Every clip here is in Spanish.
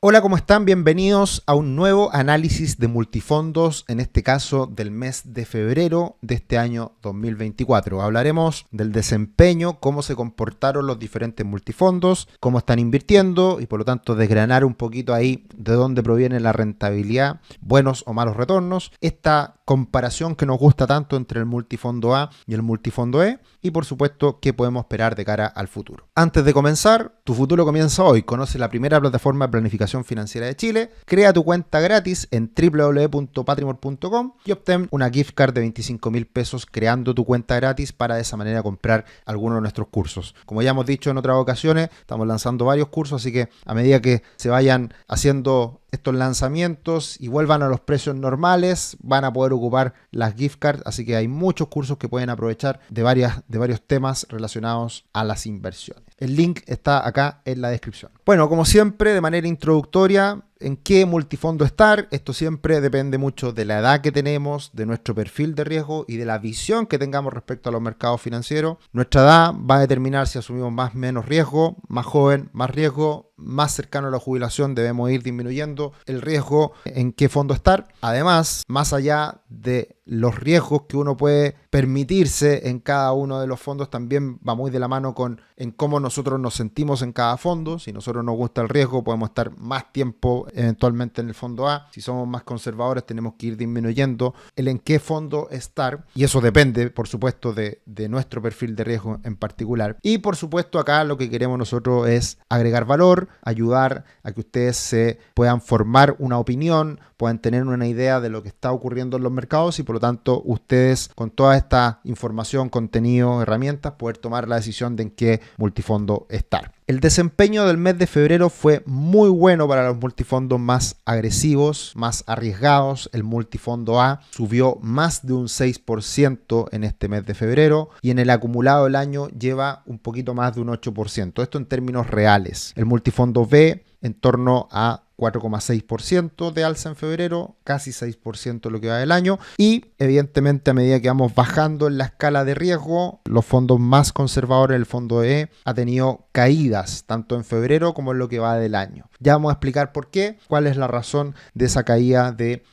Hola, ¿cómo están? Bienvenidos a un nuevo análisis de multifondos, en este caso del mes de febrero de este año 2024. Hablaremos del desempeño, cómo se comportaron los diferentes multifondos, cómo están invirtiendo y por lo tanto desgranar un poquito ahí de dónde proviene la rentabilidad, buenos o malos retornos, esta comparación que nos gusta tanto entre el multifondo A y el multifondo E y por supuesto qué podemos esperar de cara al futuro. Antes de comenzar, tu futuro comienza hoy. Conoce la primera plataforma de planificación financiera de Chile, crea tu cuenta gratis en www.patrimor.com y obtén una gift card de 25.000 pesos creando tu cuenta gratis para de esa manera comprar alguno de nuestros cursos. Como ya hemos dicho en otras ocasiones, estamos lanzando varios cursos, así que a medida que se vayan haciendo estos lanzamientos y vuelvan a los precios normales, van a poder ocupar las gift cards, así que hay muchos cursos que pueden aprovechar de varios temas relacionados a las inversiones. El link está acá en la descripción. Bueno, como siempre, de manera introductoria, ¿en qué multifondo estar? Esto siempre depende mucho de la edad que tenemos, de nuestro perfil de riesgo y de la visión que tengamos respecto a los mercados financieros. Nuestra edad va a determinar si asumimos más o menos riesgo, más joven, más riesgo, más cercano a la jubilación debemos ir disminuyendo el riesgo en qué fondo estar. Además, más allá de los riesgos que uno puede permitirse en cada uno de los fondos, también va muy de la mano con en cómo nosotros nos sentimos en cada fondo. Si nosotros nos gusta el riesgo, podemos estar más tiempo eventualmente en el fondo A. Si somos más conservadores, tenemos que ir disminuyendo el en qué fondo estar. Y eso depende, por supuesto, de nuestro perfil de riesgo en particular. Y por supuesto, acá lo que queremos nosotros es agregar valor, ayudar a que ustedes se puedan formar una opinión, puedan tener una idea de lo que está ocurriendo en los mercados y por lo tanto ustedes con toda esta información, contenido, herramientas, poder tomar la decisión de en qué multifondo estar. El desempeño del mes de febrero fue muy bueno para los multifondos más agresivos, más arriesgados. El multifondo A subió más de un 6% en este mes de febrero y en el acumulado del año lleva un poquito más de un 8%. Esto en términos reales. El multifondo B en torno a 4,6% de alza en febrero, casi 6% lo que va del año y evidentemente a medida que vamos bajando en la escala de riesgo, los fondos más conservadores, el fondo E, ha tenido caídas tanto en febrero como en lo que va del año. Ya vamos a explicar por qué, cuál es la razón de esa caída del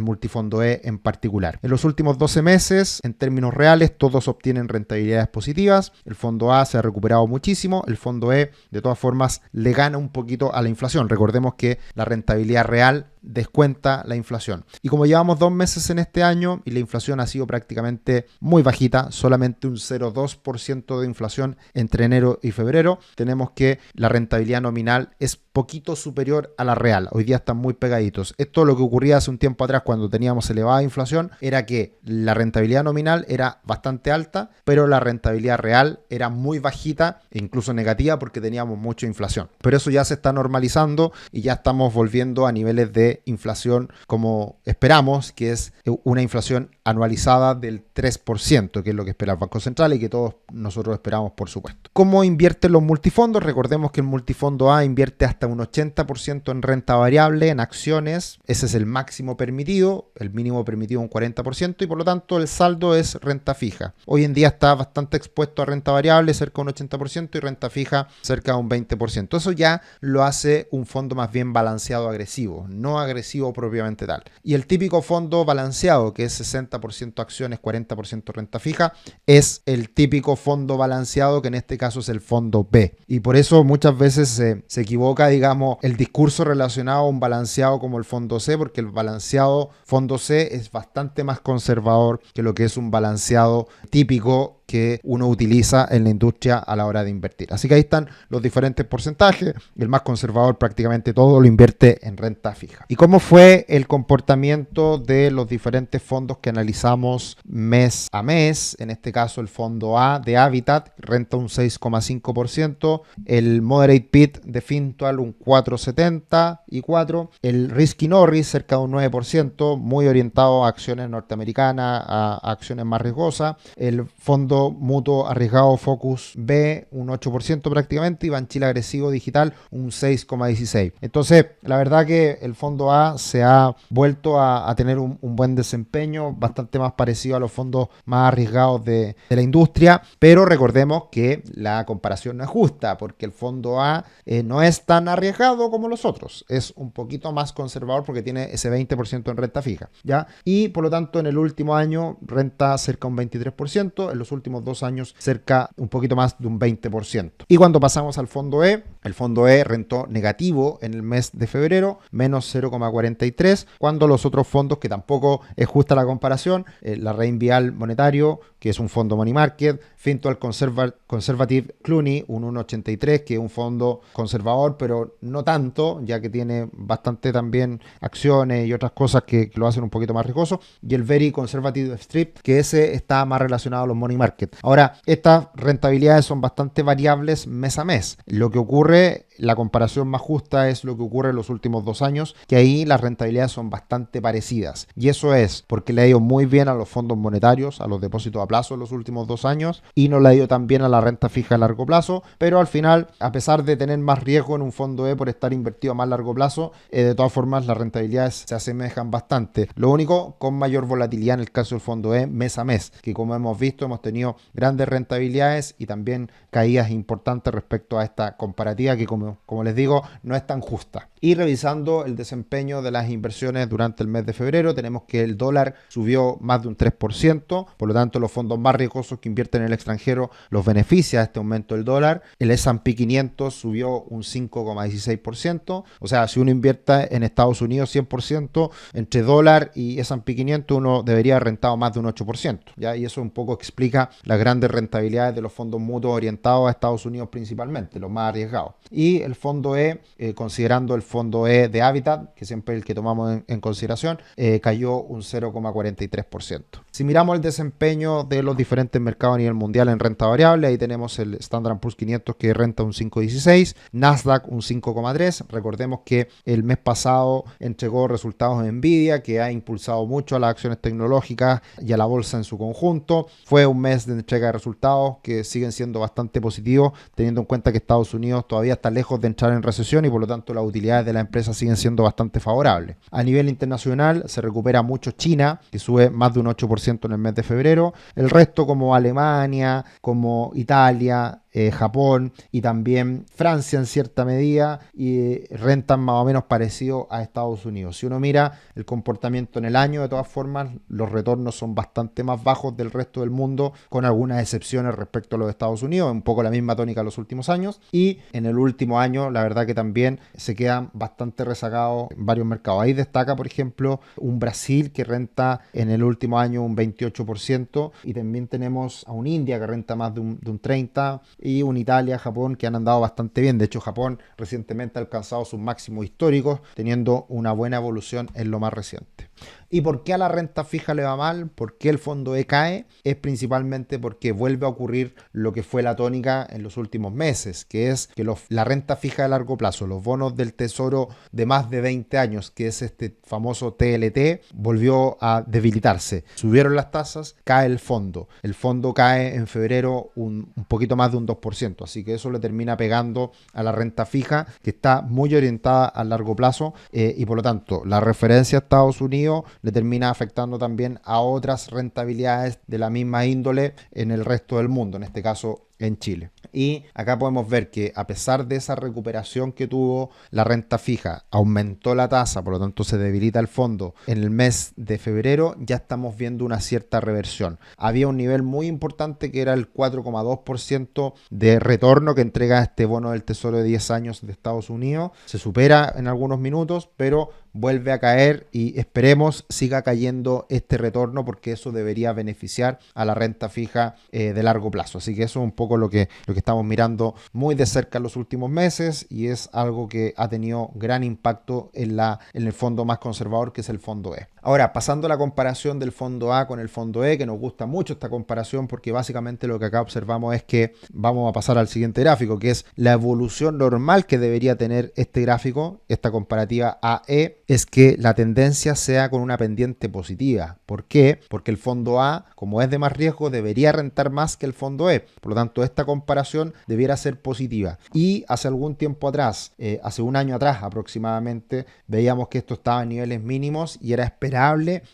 multifondo E en particular. En los últimos 12 meses, en términos reales, todos obtienen rentabilidades positivas. El fondo A se ha recuperado muchísimo, el fondo E de todas formas le gana un poquito a la inflación. Recordemos que la rentabilidad real descuenta la inflación. Y como llevamos 2 meses en este año y la inflación ha sido prácticamente muy bajita, solamente un 0,2% de inflación entre enero y febrero, tenemos que la rentabilidad nominal es poquito superior a la real. Hoy día están muy pegaditos. Esto lo que ocurría hace un tiempo atrás cuando teníamos elevada inflación era que la rentabilidad nominal era bastante alta, pero la rentabilidad real era muy bajita e incluso negativa porque teníamos mucha inflación. Pero eso ya se está normalizando y ya estamos volviendo a niveles de inflación como esperamos, que es una inflación anualizada del 3%, que es lo que espera el Banco Central y que todos nosotros esperamos, por supuesto. ¿Cómo invierten los multifondos? Recordemos que el multifondo A invierte hasta un 80% en renta variable, en acciones. Ese es el máximo permitido, el mínimo permitido un 40% y por lo tanto el saldo es renta fija. Hoy en día está bastante expuesto a renta variable, cerca de un 80% y renta fija cerca de un 20%. Eso ya lo hace un fondo más bien balanceado agresivo, no agresivo propiamente tal. Y el típico fondo balanceado, que es 60% acciones, 40% renta fija, es el típico fondo balanceado que en este caso es el fondo B. Y por eso muchas veces se equivoca, digamos, el discurso relacionado a un balanceado como el fondo C, porque el balanceado fondo C es bastante más conservador que lo que es un balanceado típico que uno utiliza en la industria a la hora de invertir. Así que ahí están los diferentes porcentajes. El más conservador prácticamente todo lo invierte en renta fija. ¿Y cómo fue el comportamiento de los diferentes fondos que analizamos mes a mes? En este caso el fondo A de Habitat renta un 6,5%, el Moderate Pit de Fintual un 4,74%, el Risky Norris cerca de un 9%, muy orientado a acciones norteamericanas, a acciones más riesgosas, el fondo fondo mutuo arriesgado Focus B un 8% prácticamente y Banchile Agresivo Digital un 6,16%. Entonces, la verdad que el fondo A se ha vuelto a tener un buen desempeño, bastante más parecido a los fondos más arriesgados de la industria, pero recordemos que la comparación no es justa porque el fondo A no es tan arriesgado como los otros, es un poquito más conservador porque tiene ese 20% en renta fija, ¿ya? Y por lo tanto en el último año renta cerca un 23%, en los últimos 2 años cerca un poquito más de un 20%. Y cuando pasamos al fondo E, el fondo E rentó negativo en el mes de febrero, menos 0,43, cuando los otros fondos, que tampoco es justa la comparación, la Reinvial Monetario, que es un fondo money market, Fintual Conservative Cluny, un 1,83, que es un fondo conservador, pero no tanto, ya que tiene bastante también acciones y otras cosas que lo hacen un poquito más riesgoso, y el Very Conservative Strip, que ese está más relacionado a los money market. Ahora, estas rentabilidades son bastante variables mes a mes. Lo que ocurre, la comparación más justa es lo que ocurre en los últimos 2 años, que ahí las rentabilidades son bastante parecidas. Y eso es porque le ha ido muy bien a los fondos monetarios, a los depósitos a plazo en los últimos 2 años, y no le ha ido tan bien a la renta fija a largo plazo, pero al final, a pesar de tener más riesgo en un fondo E por estar invertido a más largo plazo, de todas formas las rentabilidades se asemejan bastante. Lo único, con mayor volatilidad en el caso del fondo E mes a mes, que como hemos visto hemos tenido grandes rentabilidades y también caídas importantes respecto a esta comparativa que como les digo no es tan justa. Y revisando el desempeño de las inversiones durante el mes de febrero, tenemos que el dólar subió más de un 3%, por lo tanto los fondos más riesgosos que invierten en el extranjero los beneficia este aumento del dólar. El S&P 500 subió un 5,16%, o sea, si uno invierte en Estados Unidos 100% entre dólar y S&P 500 uno debería haber rentado más de un 8%, ¿ya? Y eso un poco explica las grandes rentabilidades de los fondos mutuos orientados a Estados Unidos principalmente, los más arriesgados. Y el fondo E, considerando el fondo E de Habitat, que siempre es el que tomamos en consideración, cayó un 0,43%. Si miramos el desempeño de los diferentes mercados a nivel mundial en renta variable, ahí tenemos el Standard & Poor's 500 que renta un 5,16, Nasdaq un 5,3. Recordemos que el mes pasado entregó resultados en Nvidia, que ha impulsado mucho a las acciones tecnológicas y a la bolsa en su conjunto. Fue un mes de entrega de resultados que siguen siendo bastante positivos, teniendo en cuenta que Estados Unidos todavía está lejos de entrar en recesión y por lo tanto las utilidades de la empresa siguen siendo bastante favorables. A nivel internacional se recupera mucho China, que sube más de un 8% en el mes de febrero. El resto, como Alemania, como Italia, Japón y también Francia en cierta medida, y rentan más o menos parecido a Estados Unidos. Si uno mira el comportamiento en el año, de todas formas los retornos son bastante más bajos del resto del mundo, con algunas excepciones respecto a los Estados Unidos, un poco la misma tónica de los últimos años, y en el último año la verdad que también se quedan bastante rezagados en varios mercados. Ahí destaca por ejemplo un Brasil que renta en el último año un 28%, y también tenemos a un India que renta más de un 30%, y un Italia, Japón, que han andado bastante bien. De hecho, Japón recientemente ha alcanzado sus máximos históricos, teniendo una buena evolución en lo más reciente. ¿Y por qué a la renta fija le va mal? ¿Por qué el fondo E cae? Es principalmente porque vuelve a ocurrir lo que fue la tónica en los últimos meses, que es que la renta fija de largo plazo, los bonos del tesoro de más de 20 años, que es este famoso TLT, volvió a debilitarse. Subieron las tasas, cae el fondo. El fondo cae en febrero un poquito más de un 2%, así que eso le termina pegando a la renta fija, que está muy orientada a largo plazo, y por lo tanto la referencia a Estados Unidos le termina afectando también a otras rentabilidades de la misma índole en el resto del mundo, en este caso en Chile. Y acá podemos ver que a pesar de esa recuperación que tuvo la renta fija, aumentó la tasa, por lo tanto se debilita el fondo. En el mes de febrero ya estamos viendo una cierta reversión. Había un nivel muy importante que era el 4,2% de retorno que entrega este bono del tesoro de 10 años de Estados Unidos. Se supera en algunos minutos, pero vuelve a caer y esperemos siga cayendo este retorno, porque eso debería beneficiar a la renta fija de largo plazo. Así que eso es un poco lo que estamos mirando muy de cerca en los últimos meses, y es algo que ha tenido gran impacto en el fondo más conservador, que es el fondo E. Ahora, pasando a la comparación del fondo A con el fondo E, que nos gusta mucho esta comparación porque básicamente lo que acá observamos es que vamos a pasar al siguiente gráfico, que es la evolución normal que debería tener este gráfico, esta comparativa A-E, es que la tendencia sea con una pendiente positiva. ¿Por qué? Porque el fondo A, como es de más riesgo, debería rentar más que el fondo E. Por lo tanto, esta comparación debiera ser positiva. Y hace algún tiempo atrás, hace un año atrás aproximadamente, veíamos que esto estaba en niveles mínimos y era esperable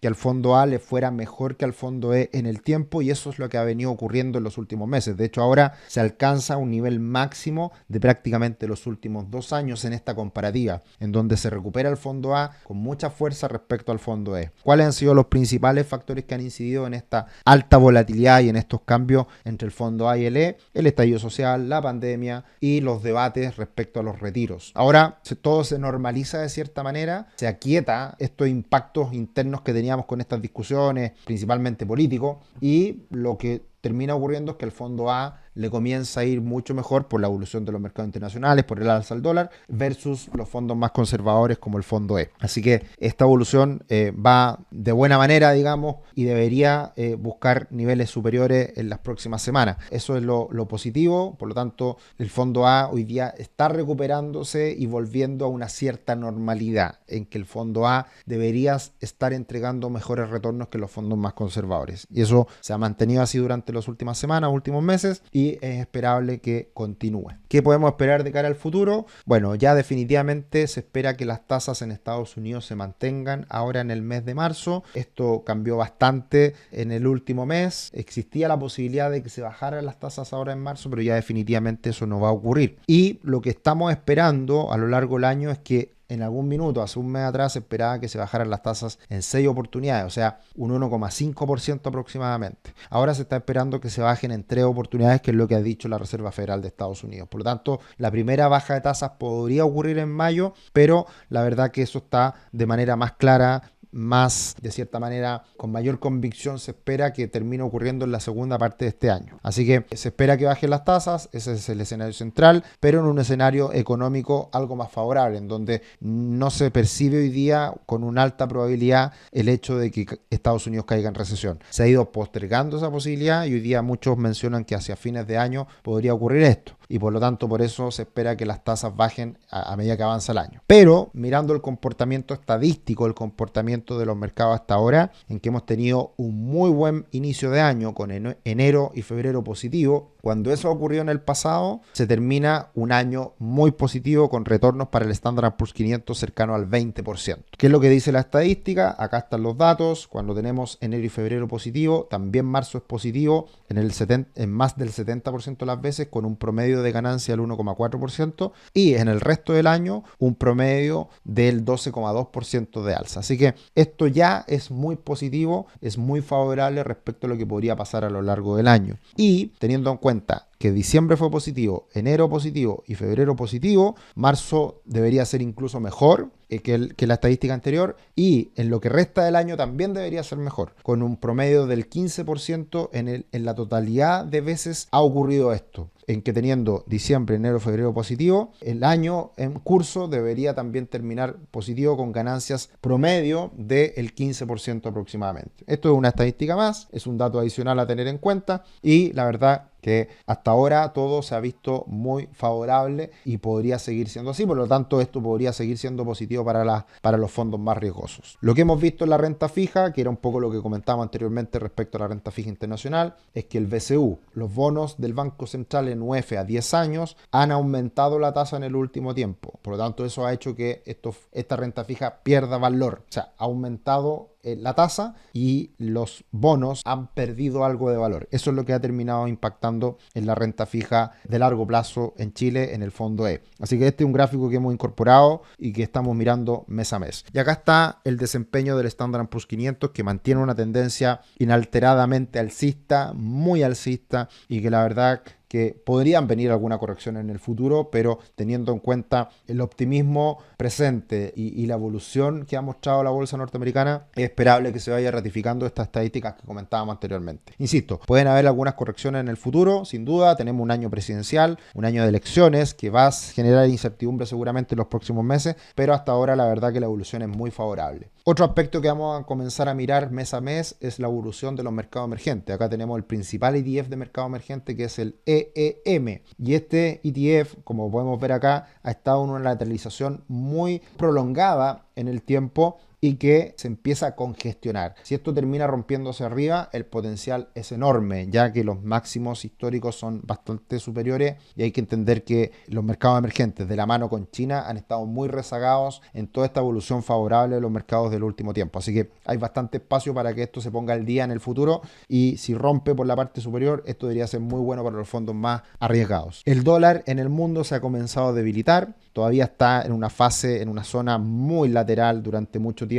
que al fondo A le fuera mejor que al fondo E en el tiempo, y eso es lo que ha venido ocurriendo en los últimos meses. De hecho, ahora se alcanza un nivel máximo de prácticamente los últimos 2 años en esta comparativa, en donde se recupera el fondo A con mucha fuerza respecto al fondo E. ¿Cuáles han sido los principales factores que han incidido en esta alta volatilidad y en estos cambios entre el fondo A y el E? El estallido social, la pandemia y los debates respecto a los retiros. Ahora todo se normaliza de cierta manera, se aquieta estos impactos internos que teníamos con estas discusiones, principalmente políticos, y lo que termina ocurriendo es que el fondo A le comienza a ir mucho mejor por la evolución de los mercados internacionales, por el alza del dólar, versus los fondos más conservadores como el fondo E. Así que esta evolución va de buena manera, digamos, y debería buscar niveles superiores en las próximas semanas. Eso es lo positivo. Por lo tanto, el fondo A hoy día está recuperándose y volviendo a una cierta normalidad, en que el fondo A debería estar entregando mejores retornos que los fondos más conservadores. Y eso se ha mantenido así durante las últimas semanas, últimos meses, y es esperable que continúe. ¿Qué podemos esperar de cara al futuro? Bueno, ya definitivamente se espera que las tasas en Estados Unidos se mantengan ahora en el mes de marzo. Esto cambió bastante en el último mes. Existía la posibilidad de que se bajaran las tasas ahora en marzo, pero ya definitivamente eso no va a ocurrir. Y lo que estamos esperando a lo largo del año es que en algún minuto, hace un mes atrás, se esperaba que se bajaran las tasas en 6 oportunidades, o sea, un 1,5% aproximadamente. Ahora se está esperando que se bajen en 3 oportunidades, que es lo que ha dicho la Reserva Federal de Estados Unidos. Por lo tanto, la primera baja de tasas podría ocurrir en mayo, pero la verdad que eso está de manera más clara, más, de cierta manera, con mayor convicción se espera que termine ocurriendo en la segunda parte de este año. Así que se espera que bajen las tasas, ese es el escenario central, pero en un escenario económico algo más favorable, en donde no se percibe hoy día con una alta probabilidad el hecho de que Estados Unidos caiga en recesión. Se ha ido postergando esa posibilidad y hoy día muchos mencionan que hacia fines de año podría ocurrir esto. Y por lo tanto, por eso se espera que las tasas bajen a medida que avanza el año. Pero mirando el comportamiento estadístico, el comportamiento de los mercados hasta ahora, en que hemos tenido un muy buen inicio de año con enero y febrero positivo, cuando eso ocurrió en el pasado, se termina un año muy positivo con retornos para el Standard & Poor's 500 cercano al 20%. ¿Qué es lo que dice la estadística? Acá están los datos. Cuando tenemos enero y febrero positivo, también marzo es positivo en más del 70% de las veces, con un promedio de ganancia del 1,4%, y en el resto del año un promedio del 12,2% de alza. Así que esto ya es muy positivo, es muy favorable respecto a lo que podría pasar a lo largo del año. Y teniendo en cuenta que diciembre fue positivo, enero positivo y febrero positivo, marzo debería ser incluso mejor que la estadística anterior, y en lo que resta del año también debería ser mejor. Con un promedio del 15% en la totalidad de veces ha ocurrido esto, en que teniendo diciembre, enero, febrero positivo, el año en curso debería también terminar positivo con ganancias promedio del 15% aproximadamente. Esto es una estadística más, es un dato adicional a tener en cuenta, y la verdad que hasta ahora todo se ha visto muy favorable y podría seguir siendo así. Por lo tanto, esto podría seguir siendo positivo para los fondos más riesgosos. Lo que hemos visto en la renta fija, que era un poco lo que comentábamos anteriormente respecto a la renta fija internacional, es que el BCU, los bonos del Banco Central en UF a 10 años, han aumentado la tasa en el último tiempo. Por lo tanto, eso ha hecho que esta renta fija pierda valor. O sea, ha aumentado la tasa y los bonos han perdido algo de valor. Eso es lo que ha terminado impactando en la renta fija de largo plazo en Chile en el fondo E. Así que este es un gráfico que hemos incorporado y que estamos mirando mes a mes. Y acá está el desempeño del Standard & Poor's 500, que mantiene una tendencia inalteradamente alcista, muy alcista, y que la verdad que podrían venir alguna corrección en el futuro, pero teniendo en cuenta el optimismo presente y la evolución que ha mostrado la bolsa norteamericana, es esperable que se vaya ratificando estas estadísticas que comentábamos anteriormente. Insisto, pueden haber algunas correcciones en el futuro, sin duda. Tenemos un año presidencial, un año de elecciones que va a generar incertidumbre seguramente en los próximos meses, pero hasta ahora la verdad que la evolución es muy favorable. Otro aspecto que vamos a comenzar a mirar mes a mes es la evolución de los mercados emergentes. Acá tenemos el principal ETF de mercado emergente, que es el EEM. Y este ETF, como podemos ver acá, ha estado en una lateralización muy prolongada en el tiempo y que se empieza a congestionar. Si esto termina rompiéndose arriba, el potencial es enorme, ya que los máximos históricos son bastante superiores y hay que entender que los mercados emergentes de la mano con China han estado muy rezagados en toda esta evolución favorable de los mercados del último tiempo. Así que hay bastante espacio para que esto se ponga al día en el futuro y si rompe por la parte superior, esto debería ser muy bueno para los fondos más arriesgados. El dólar en el mundo se ha comenzado a debilitar, todavía está en una fase, en una zona muy lateral durante mucho tiempo,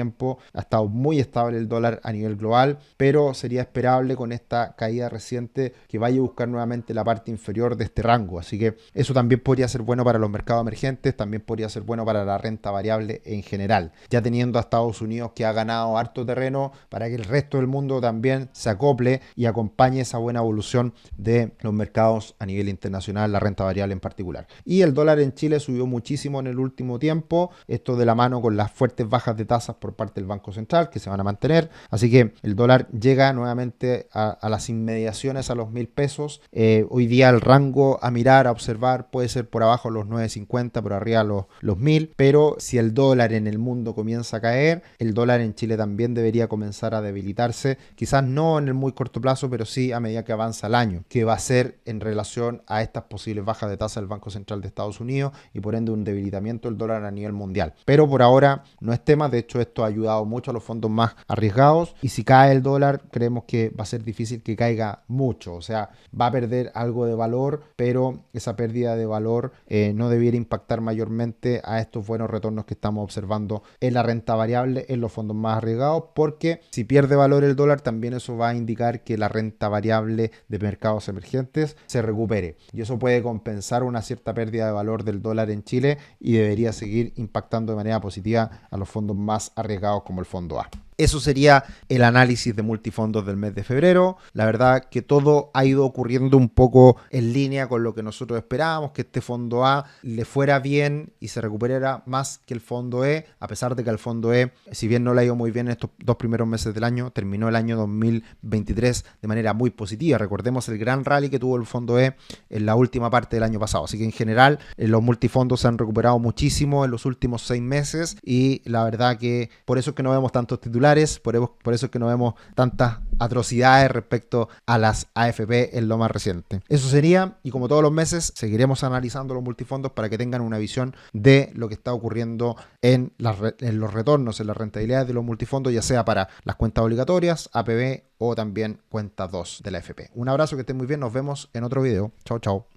ha estado muy estable el dólar a nivel global, pero sería esperable con esta caída reciente que vaya a buscar nuevamente la parte inferior de este rango, así que eso también podría ser bueno para los mercados emergentes, también podría ser bueno para la renta variable en general, ya teniendo a Estados Unidos que ha ganado harto terreno para que el resto del mundo también se acople y acompañe esa buena evolución de los mercados a nivel internacional, la renta variable en particular. Y el dólar en Chile subió muchísimo en el último tiempo, esto de la mano con las fuertes bajas de tasas por parte del Banco Central que se van a mantener, así que el dólar llega nuevamente a las inmediaciones a los 1.000 pesos. Hoy día el rango a mirar, a observar puede ser por abajo los 9.50, por arriba los 1.000, pero si el dólar en el mundo comienza a caer, el dólar en Chile también debería comenzar a debilitarse, quizás no en el muy corto plazo, pero sí a medida que avanza el año, que va a ser en relación a estas posibles bajas de tasa del Banco Central de Estados Unidos y por ende un debilitamiento del dólar a nivel mundial. Pero por ahora no es tema, de hecho esto ha ayudado mucho a los fondos más arriesgados y si cae el dólar creemos que va a ser difícil que caiga mucho, o sea, va a perder algo de valor, pero esa pérdida de valor no debiera impactar mayormente a estos buenos retornos que estamos observando en la renta variable en los fondos más arriesgados, porque si pierde valor el dólar también eso va a indicar que la renta variable de mercados emergentes se recupere y eso puede compensar una cierta pérdida de valor del dólar en Chile y debería seguir impactando de manera positiva a los fondos más arriesgados como el fondo A. Eso sería el análisis de multifondos del mes de febrero. La verdad que todo ha ido ocurriendo un poco en línea con lo que nosotros esperábamos, que este fondo A le fuera bien y se recuperara más que el fondo E, a pesar de que el fondo E, si bien no le ha ido muy bien en estos 2 primeros meses del año, terminó el año 2023 de manera muy positiva. Recordemos el gran rally que tuvo el fondo E en la última parte del año pasado. Así que en general los multifondos se han recuperado muchísimo en los últimos 6 meses y la verdad que por eso es que no vemos tantos titulares. Por eso es que no vemos tantas atrocidades respecto a las AFP en lo más reciente. Eso sería, y como todos los meses, seguiremos analizando los multifondos para que tengan una visión de lo que está ocurriendo en los retornos, en las rentabilidades de los multifondos, ya sea para las cuentas obligatorias, APB o también cuenta 2 de la AFP. Un abrazo, que estén muy bien, nos vemos en otro video. Chao, chao.